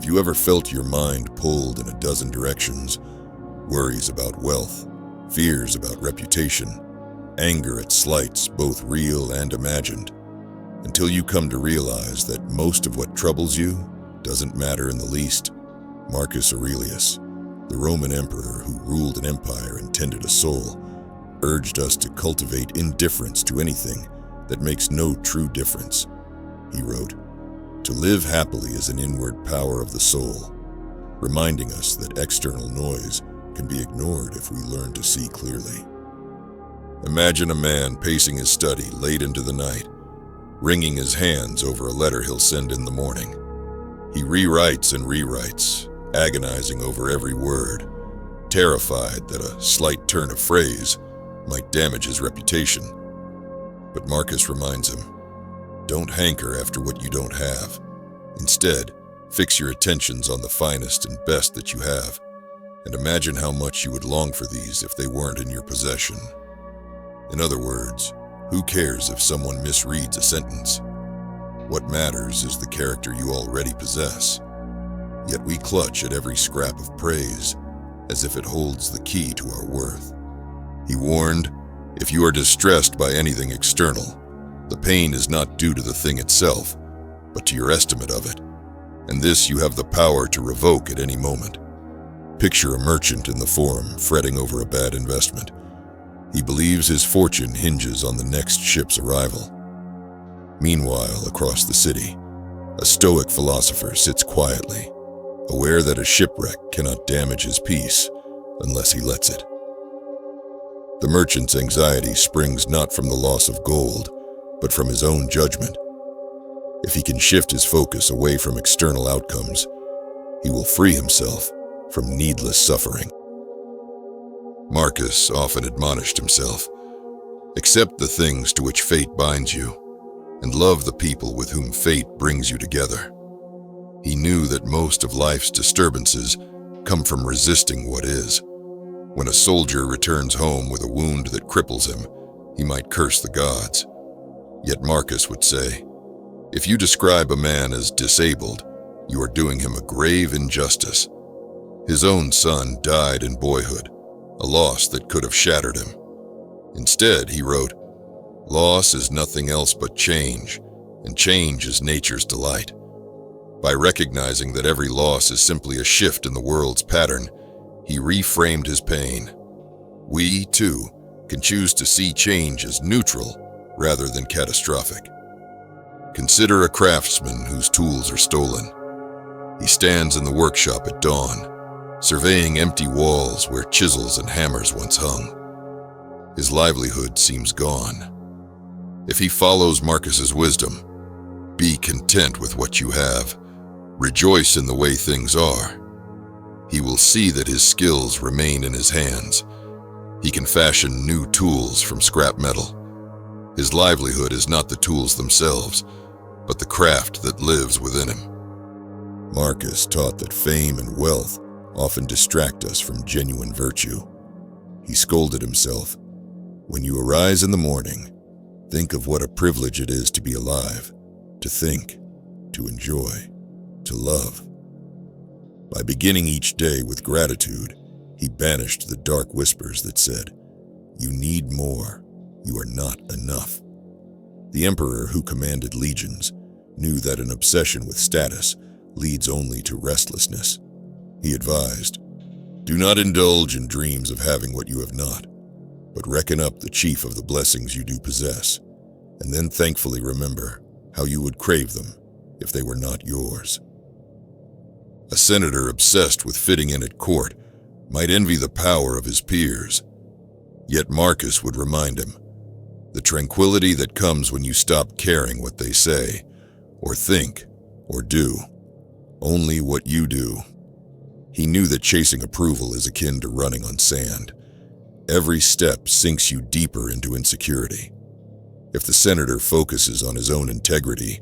Have you ever felt your mind pulled in a dozen directions? Worries about wealth, fears about reputation, anger at slights, both real and imagined, until you come to realize that most of what troubles you doesn't matter in the least. Marcus Aurelius, the Roman emperor who ruled an empire and tended a soul, urged us to cultivate indifference to anything that makes no true difference. He wrote, "To live happily is an inward power of the soul," reminding us that external noise can be ignored if we learn to see clearly. Imagine a man pacing his study late into the night, wringing his hands over a letter he'll send in the morning. He rewrites and rewrites, agonizing over every word, terrified that a slight turn of phrase might damage his reputation. But Marcus reminds him, don't hanker after what you don't have. Instead, fix your attentions on the finest and best that you have, and imagine how much you would long for these if they weren't in your possession. In other words, who cares if someone misreads a sentence? What matters is the character you already possess. Yet we clutch at every scrap of praise, as if it holds the key to our worth. He warned, if you are distressed by anything external, the pain is not due to the thing itself, but to your estimate of it, and this you have the power to revoke at any moment. Picture a merchant in the Forum fretting over a bad investment. He believes his fortune hinges on the next ship's arrival. Meanwhile, across the city, a Stoic philosopher sits quietly, aware that a shipwreck cannot damage his peace unless he lets it. The merchant's anxiety springs not from the loss of gold, but from his own judgment. If he can shift his focus away from external outcomes, he will free himself from needless suffering. Marcus often admonished himself, accept the things to which fate binds you, and love the people with whom fate brings you together. He knew that most of life's disturbances come from resisting what is. When a soldier returns home with a wound that cripples him, he might curse the gods. Yet Marcus would say, if you describe a man as disabled, you are doing him a grave injustice. His own son died in boyhood, a loss that could have shattered him. Instead, he wrote, loss is nothing else but change, and change is nature's delight. By recognizing that every loss is simply a shift in the world's pattern, he reframed his pain. We, too, can choose to see change as neutral rather than catastrophic. Consider a craftsman whose tools are stolen. He stands in the workshop at dawn, surveying empty walls where chisels and hammers once hung. His livelihood seems gone. If he follows Marcus's wisdom, be content with what you have. Rejoice in the way things are. He will see that his skills remain in his hands. He can fashion new tools from scrap metal. His livelihood is not the tools themselves, but the craft that lives within him. Marcus taught that fame and wealth often distract us from genuine virtue. He scolded himself, when you arise in the morning, think of what a privilege it is to be alive, to think, to enjoy, to love. By beginning each day with gratitude, he banished the dark whispers that said, you need more. You are not enough. The emperor who commanded legions knew that an obsession with status leads only to restlessness. He advised, do not indulge in dreams of having what you have not, but reckon up the chief of the blessings you do possess, and then thankfully remember how you would crave them if they were not yours. A senator obsessed with fitting in at court might envy the power of his peers, yet Marcus would remind him, the tranquility that comes when you stop caring what they say, or think, or do, only what you do. He knew that chasing approval is akin to running on sand. Every step sinks you deeper into insecurity. If the senator focuses on his own integrity,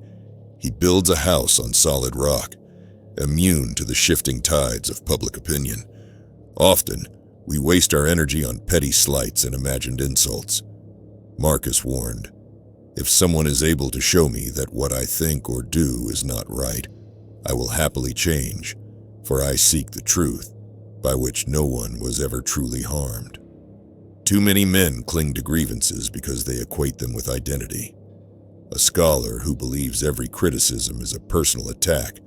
he builds a house on solid rock, immune to the shifting tides of public opinion. Often, we waste our energy on petty slights and imagined insults. Marcus warned, if someone is able to show me that what I think or do is not right, I will happily change, for I seek the truth, by which no one was ever truly harmed. Too many men cling to grievances because they equate them with identity. A scholar who believes every criticism is a personal attack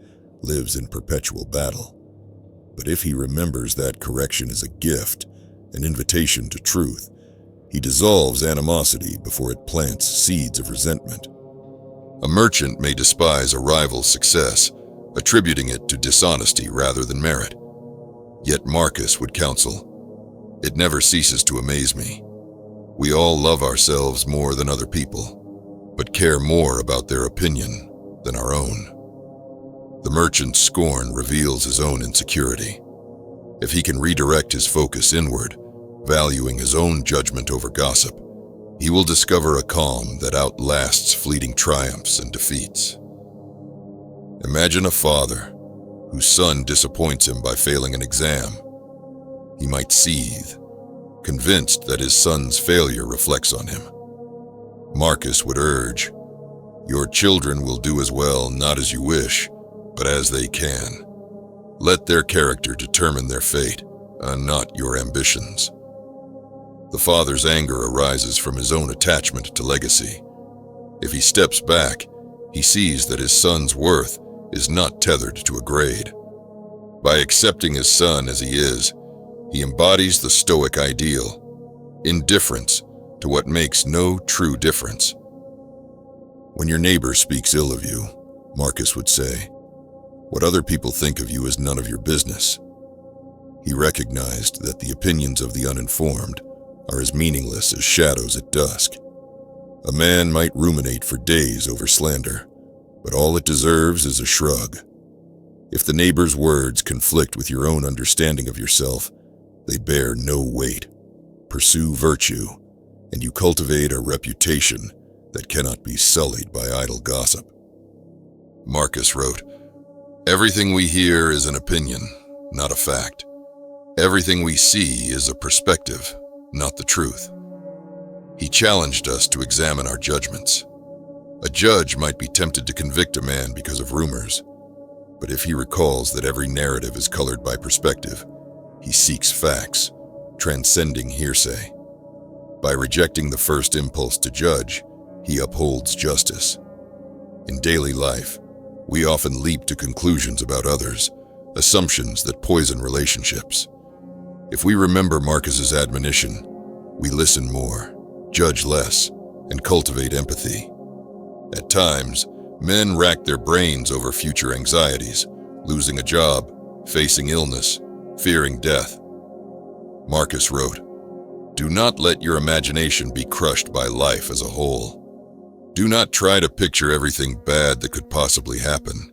lives in perpetual battle. But if he remembers that correction is a gift, an invitation to truth, he dissolves animosity before it plants seeds of resentment. A merchant may despise a rival's success, attributing it to dishonesty rather than merit. Yet Marcus would counsel, "It never ceases to amaze me. We all love ourselves more than other people, but care more about their opinion than our own." The merchant's scorn reveals his own insecurity. If he can redirect his focus inward, valuing his own judgment over gossip, he will discover a calm that outlasts fleeting triumphs and defeats. Imagine a father whose son disappoints him by failing an exam. He might seethe, convinced that his son's failure reflects on him. Marcus would urge, "Your children will do as well not as you wish, but as they can. Let their character determine their fate, and not your ambitions." The father's anger arises from his own attachment to legacy. If he steps back, he sees that his son's worth is not tethered to a grade. By accepting his son as he is, he embodies the Stoic ideal, indifference to what makes no true difference. When your neighbor speaks ill of you, Marcus would say, "What other people think of you is none of your business." He recognized that the opinions of the uninformed are as meaningless as shadows at dusk. A man might ruminate for days over slander, but all it deserves is a shrug. If the neighbor's words conflict with your own understanding of yourself, they bear no weight. Pursue virtue, and you cultivate a reputation that cannot be sullied by idle gossip. Marcus wrote, "Everything we hear is an opinion, not a fact. Everything we see is a perspective, not the truth." He challenged us to examine our judgments. A judge might be tempted to convict a man because of rumors, but if he recalls that every narrative is colored by perspective, he seeks facts, transcending hearsay. By rejecting the first impulse to judge, he upholds justice. In daily life, we often leap to conclusions about others, assumptions that poison relationships. If we remember Marcus's admonition, we listen more, judge less, and cultivate empathy. At times, men rack their brains over future anxieties, losing a job, facing illness, fearing death. Marcus wrote, "Do not let your imagination be crushed by life as a whole. Do not try to picture everything bad that could possibly happen.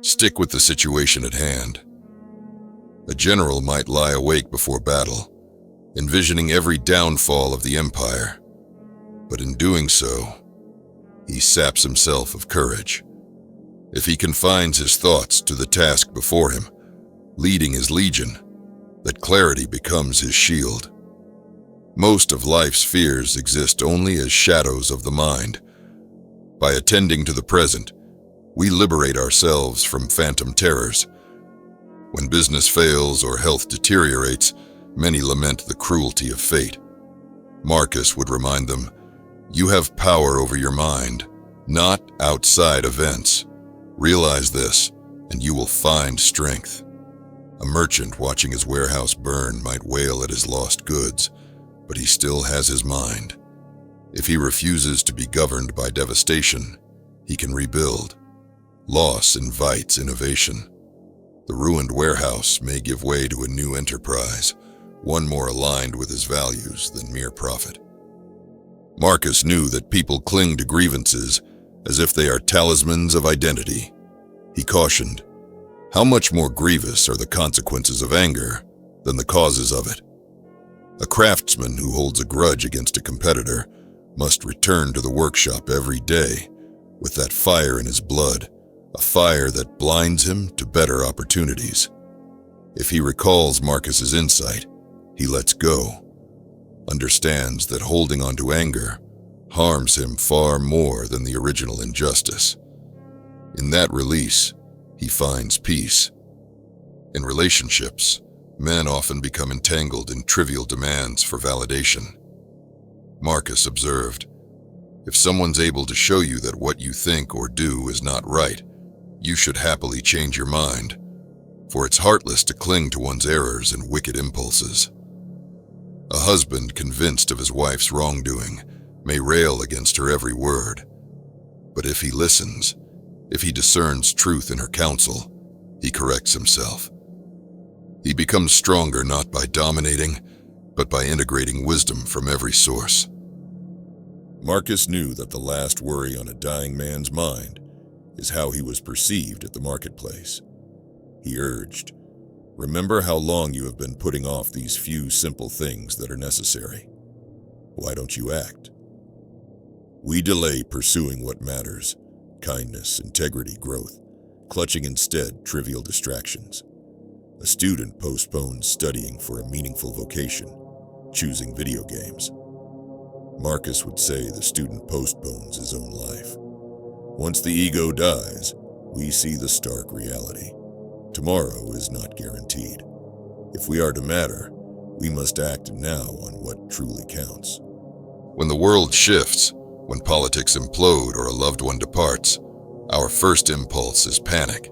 Stick with the situation at hand." A general might lie awake before battle, envisioning every downfall of the empire, but in doing so, he saps himself of courage. If he confines his thoughts to the task before him, leading his legion, that clarity becomes his shield. Most of life's fears exist only as shadows of the mind. By attending to the present, we liberate ourselves from phantom terrors. When business fails or health deteriorates, many lament the cruelty of fate. Marcus would remind them, "You have power over your mind, not outside events. Realize this, and you will find strength." A merchant watching his warehouse burn might wail at his lost goods, but he still has his mind. If he refuses to be governed by devastation, he can rebuild. Loss invites innovation. The ruined warehouse may give way to a new enterprise, one more aligned with his values than mere profit. Marcus knew that people cling to grievances as if they are talismans of identity. He cautioned, "How much more grievous are the consequences of anger than the causes of it?" A craftsman who holds a grudge against a competitor must return to the workshop every day with that fire in his blood, a fire that blinds him to better opportunities. If he recalls Marcus's insight, he lets go, understands that holding on to anger harms him far more than the original injustice. In that release, he finds peace. In relationships, men often become entangled in trivial demands for validation. Marcus observed, "If someone's able to show you that what you think or do is not right, you should happily change your mind, for it's heartless to cling to one's errors and wicked impulses." A husband convinced of his wife's wrongdoing may rail against her every word, but if he listens, if he discerns truth in her counsel, he corrects himself. He becomes stronger not by dominating, but by integrating wisdom from every source. Marcus knew that the last worry on a dying man's mind is how he was perceived at the marketplace. He urged, "Remember how long you have been putting off these few simple things that are necessary. Why don't you act? We delay pursuing what matters, kindness, integrity, growth, clutching instead trivial distractions. A student postpones studying for a meaningful vocation, choosing video games. Marcus would say the student postpones his own life. Once the ego dies, we see the stark reality. Tomorrow is not guaranteed. If we are to matter, we must act now on what truly counts." When the world shifts, when politics implode or a loved one departs, our first impulse is panic.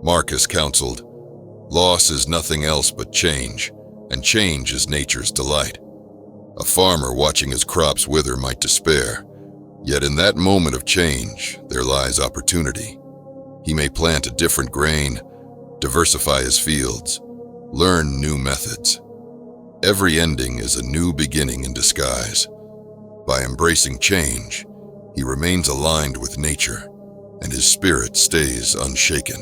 Marcus counseled, "Loss is nothing else but change, and change is nature's delight." A farmer watching his crops wither might despair, yet in that moment of change, there lies opportunity. He may plant a different grain, diversify his fields, learn new methods. Every ending is a new beginning in disguise. By embracing change, he remains aligned with nature, and his spirit stays unshaken.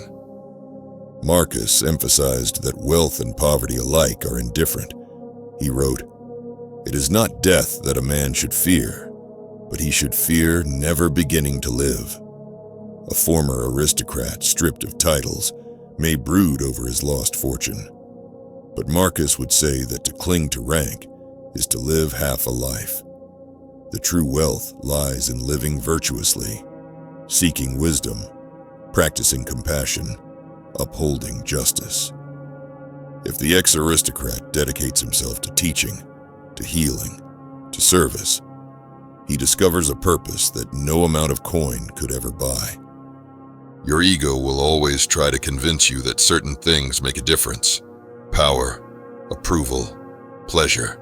Marcus emphasized that wealth and poverty alike are indifferent. He wrote, "It is not death that a man should fear, but he should fear never beginning to live." A former aristocrat stripped of titles may brood over his lost fortune, but Marcus would say that to cling to rank is to live half a life. The true wealth lies in living virtuously, seeking wisdom, practicing compassion, upholding justice. If the ex-aristocrat dedicates himself to teaching, to healing, to service, he discovers a purpose that no amount of coin could ever buy. Your ego will always try to convince you that certain things make a difference: power, approval, pleasure,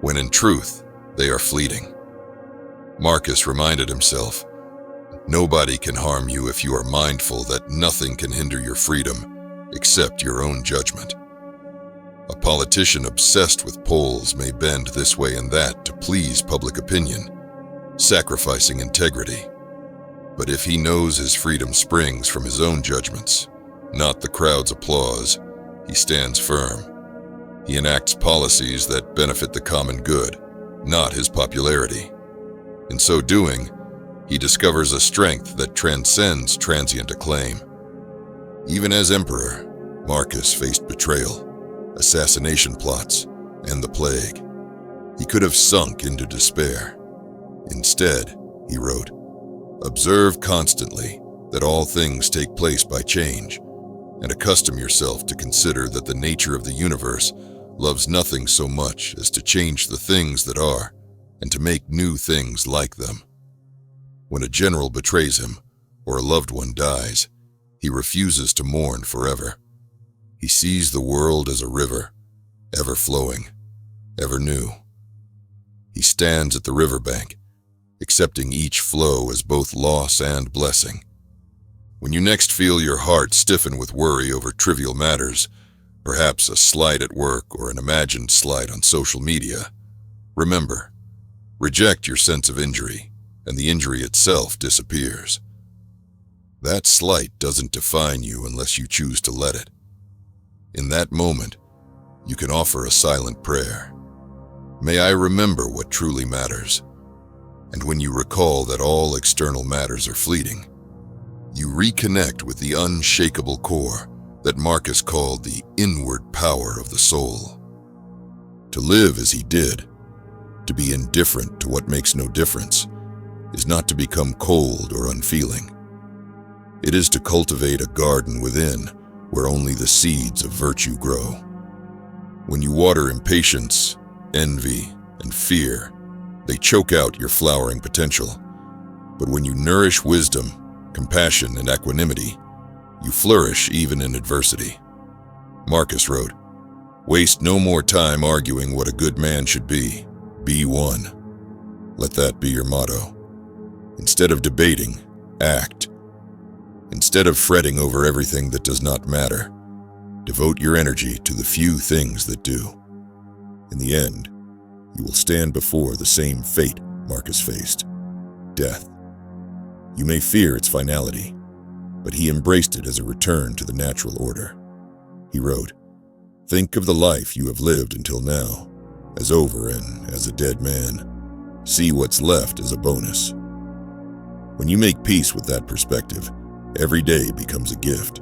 when in truth, they are fleeting. Marcus reminded himself, "Nobody can harm you if you are mindful that nothing can hinder your freedom except your own judgment." A politician obsessed with polls may bend this way and that to please public opinion, sacrificing integrity. But if he knows his freedom springs from his own judgments, not the crowd's applause, he stands firm. He enacts policies that benefit the common good, not his popularity. In so doing, he discovers a strength that transcends transient acclaim. Even as emperor, Marcus faced betrayal, assassination plots, and the plague. He could have sunk into despair. Instead, he wrote, "Observe constantly that all things take place by change, and accustom yourself to consider that the nature of the universe loves nothing so much as to change the things that are, and to make new things like them." When a general betrays him, or a loved one dies, he refuses to mourn forever. He sees the world as a river, ever flowing, ever new. He stands at the riverbank, accepting each flow as both loss and blessing. When you next feel your heart stiffen with worry over trivial matters, perhaps a slight at work or an imagined slight on social media, remember, reject your sense of injury, and the injury itself disappears. That slight doesn't define you unless you choose to let it. In that moment, you can offer a silent prayer. May I remember what truly matters. And when you recall that all external matters are fleeting, you reconnect with the unshakable core that Marcus called the inward power of the soul. To live as he did, to be indifferent to what makes no difference, is not to become cold or unfeeling. It is to cultivate a garden within where only the seeds of virtue grow. When you water impatience, envy, and fear, they choke out your flowering potential. But when you nourish wisdom, compassion, and equanimity, you flourish even in adversity. Marcus wrote, "Waste no more time arguing what a good man should be. Be one." Let that be your motto. Instead of debating, act. Instead of fretting over everything that does not matter, devote your energy to the few things that do. In the end, you will stand before the same fate Marcus faced: death. You may fear its finality, but he embraced it as a return to the natural order. He wrote, "Think of the life you have lived until now as over and as a dead man. See what's left as a bonus." When you make peace with that perspective, every day becomes a gift.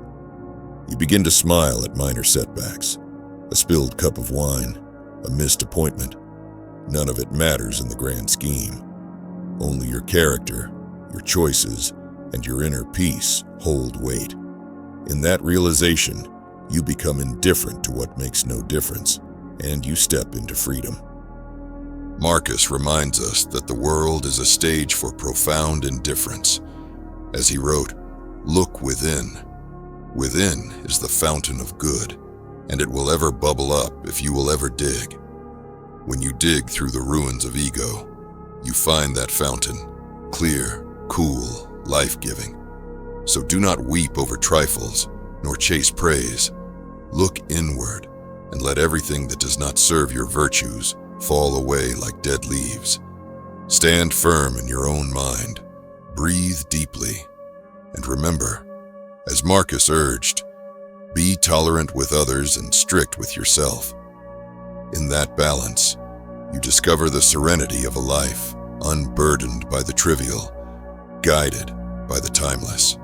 You begin to smile at minor setbacks, a spilled cup of wine, a missed appointment. None of it matters in the grand scheme. Only your character, your choices, and your inner peace hold weight. In that realization, you become indifferent to what makes no difference, and you step into freedom. Marcus reminds us that the world is a stage for profound indifference. As he wrote, "Look within. Within is the fountain of good, and it will ever bubble up if you will ever dig. When you dig through the ruins of ego, you find that fountain, clear, cool, life-giving. So do not weep over trifles, nor chase praise. Look inward, and let everything that does not serve your virtues fall away like dead leaves. Stand firm in your own mind, breathe deeply, and remember, as Marcus urged, be tolerant with others and strict with yourself. In that balance, you discover the serenity of a life unburdened by the trivial, guided by the timeless."